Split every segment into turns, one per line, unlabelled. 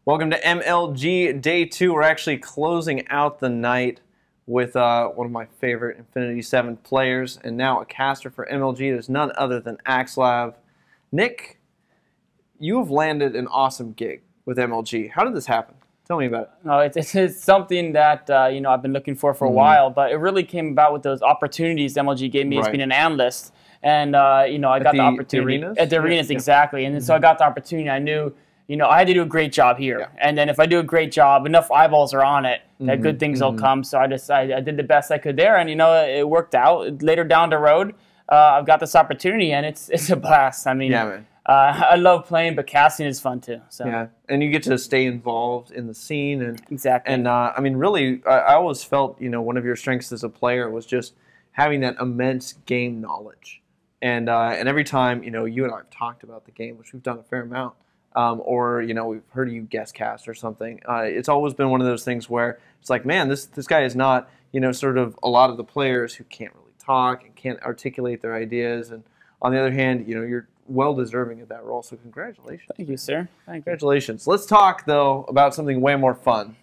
Welcome to MLG Day 2. We're actually closing out the night with one of my favorite Infinity 7 players, and now a caster for MLG. There's none other than Axslav. Nick, you have landed an awesome gig with MLG. How did this happen? Tell me about it.
It's something that I've been looking for a while, but it really came about with those opportunities MLG gave me as being an analyst. And I got the opportunity at the arenas, exactly. And so I got the opportunity. I knew, I had to do a great job here. And then if I do a great job, enough eyeballs are on it, that good things will come. So I did the best I could there, and it worked out. Later down the road, I've got this opportunity, and it's a blast. I mean, I love playing, but casting is fun too. So.
Yeah, and you get to stay involved in the scene, and
exactly.
And I mean, really, I always felt one of your strengths as a player was just having that immense game knowledge. And every time you and I have talked about the game, which we've done a fair amount, or we've heard you guest cast or something, it's always been one of those things where it's like, man, this guy is not sort of a lot of the players who can't really talk and can't articulate their ideas, and on the other hand, you're well deserving of that role. So congratulations.
Thank you, sir. Thank you.
Congratulations. Let's talk though about something way more fun.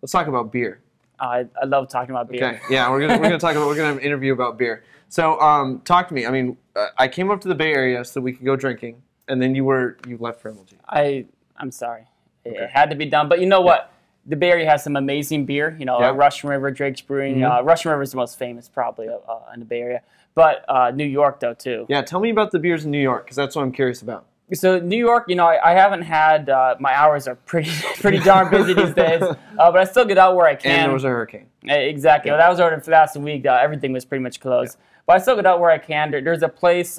Let's talk about beer.
I love talking about beer.
Okay. Yeah, we're gonna have an interview about beer. So talk to me. I mean, I came up to the Bay Area so we could go drinking, and then you left for MLG.
I'm sorry. It had to be done. But you know what? The Bay Area has some amazing beer. Russian River, Drake's Brewing. Russian River is the most famous probably in the Bay Area. But New York though too.
Yeah, tell me about the beers in New York, because that's what I'm curious about.
So New York, I haven't had, my hours are pretty darn busy these days, but I still get out where I can.
And there was a hurricane.
Exactly.
Yeah.
Well, that was over the last week. Everything was pretty much closed. Yeah. But I still get out where I can. There's a place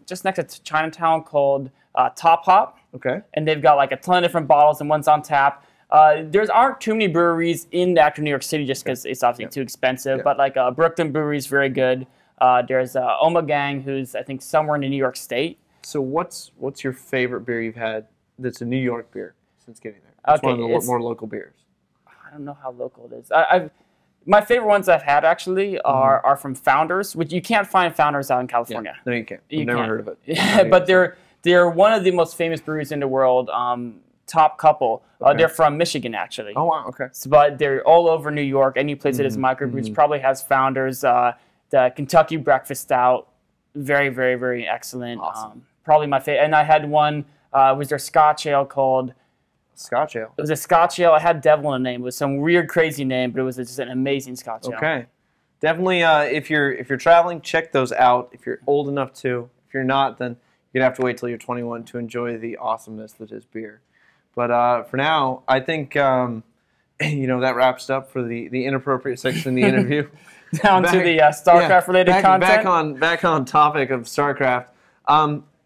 just next to Chinatown called Top Hop.
Okay.
And they've got like a ton of different bottles, and one's on tap. There aren't too many breweries in the actual New York City just because it's obviously too expensive. But like Brooklyn Brewery is very good. There's Oma Gang, who's I think somewhere in the New York State.
So what's your favorite beer you've had that's a New York beer since getting there? It's one of the more local beers.
I don't know how local it is. My favorite ones I've had actually are from Founders, which you can't find Founders out in California.
Yeah. No, you can't. I've never heard of it.
Yeah, but they're one of the most famous breweries in the world. Top couple. They're from Michigan actually.
Oh wow. Okay.
So, but they're all over New York. Any place that has microbrews probably has Founders. The Kentucky Breakfast Stout, very, very, very excellent.
Awesome.
Probably my favorite. And I had one, was their Scotch ale called...
Scotch ale?
It was a Scotch ale. It had devil in the name. It was some weird, crazy name, but it was just an amazing Scotch ale.
Okay. Definitely, if you're traveling, check those out. If you're old enough to. If you're not, then you're going to have to wait till you're 21 to enjoy the awesomeness that is beer. But for now, I think, that wraps it up for the inappropriate section in the interview.
Down to the StarCraft-related content.
Back on topic of StarCraft.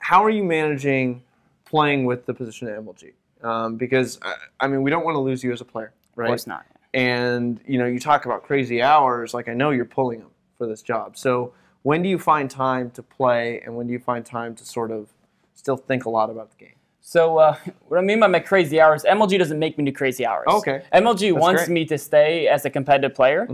How are you managing playing with the position at MLG? Because I mean, we don't want to lose you as a player, right?
Of course not.
And you talk about crazy hours. Like I know you're pulling them for this job. So when do you find time to play, and when do you find time to sort of still think a lot about the game?
So what I mean by my crazy hours, MLG doesn't make me do crazy hours.
Okay.
MLG wants me to stay as a competitive player.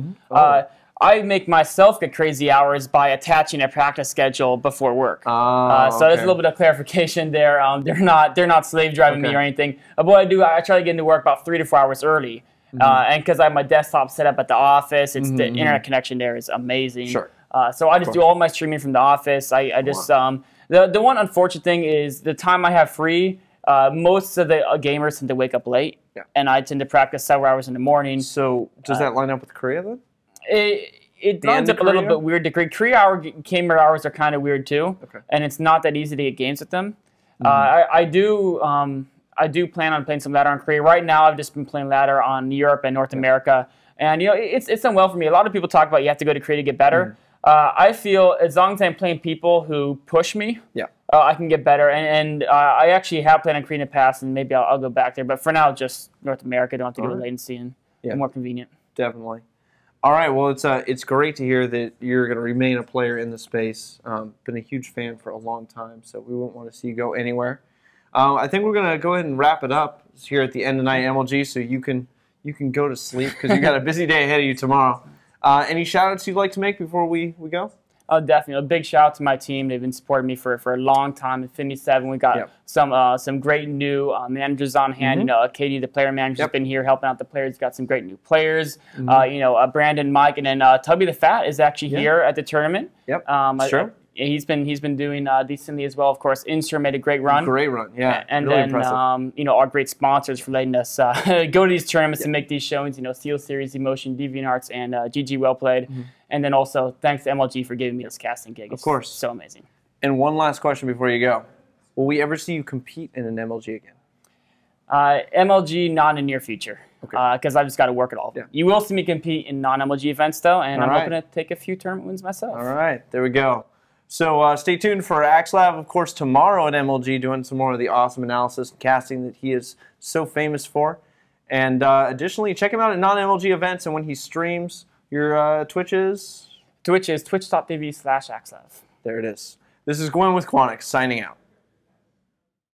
I make myself get crazy hours by attaching a practice schedule before work. So there's a little bit of clarification there. They're not slave driving me or anything. But what I do, I try to get into work about 3 to 4 hours early. And because I have my desktop set up at the office, it's the internet connection there is amazing.
Sure.
So I just do all my streaming from the office. I just the one unfortunate thing is the time I have free. Most of the gamers tend to wake up late, and I tend to practice several hours in the morning.
So does that line up with Korea then?
It lines up a little bit weird. The Korea gamer hours are kind of weird too, and it's not that easy to get games with them. I do plan on playing some ladder on Korea. Right now, I've just been playing ladder on Europe and North America, and it's done well for me. A lot of people talk about you have to go to Korea to get better. I feel as long as I'm playing people who push me, I can get better. And I actually have played on Korea in the past, and maybe I'll go back there. But for now, just North America. Don't have to do the latency and more convenient.
Definitely. All right. Well, it's great to hear that you're going to remain a player in the space. Been a huge fan for a long time, so we won't want to see you go anywhere. I think we're going to go ahead and wrap it up here at the end of night MLG, so you can go to sleep because you got a busy day ahead of you tomorrow. Any shout-outs you'd like to make before we go?
Oh, definitely. A big shout out to my team. They've been supporting me for a long time. Infinity 7, we got some great new managers on hand. You know, Katie, the player manager, has been here helping out the players. Got some great new players. You know, Brandon, Mike, and then Tubby the Fat is actually here at the tournament.
Sure.
He's been doing decently as well. Of course, Inster made a great run.
Great run, yeah.
And
really
then
impressive.
you know, our great sponsors for letting us go to these tournaments and make these showings. You know, Steel Series, Emotion, DeviantArts, and GG Well Played. And then also thanks to MLG for giving me this casting gig. It's
of course,
so amazing.
And one last question before you go: will we ever see you compete in an MLG again?
MLG, not in the near future. Because I've just got to work it all. You will see me compete in non-MLG events though, and I'm hoping to take a few tournament wins myself.
All right, there we go. So stay tuned for Axslav, of course, tomorrow at MLG, doing some more of the awesome analysis and casting that he is so famous for. And additionally, check him out at non-MLG events, and when he streams, your Twitch is?
Twitch is twitch.tv/Axslav.
There it is. This is Gwin with Quantic, signing out.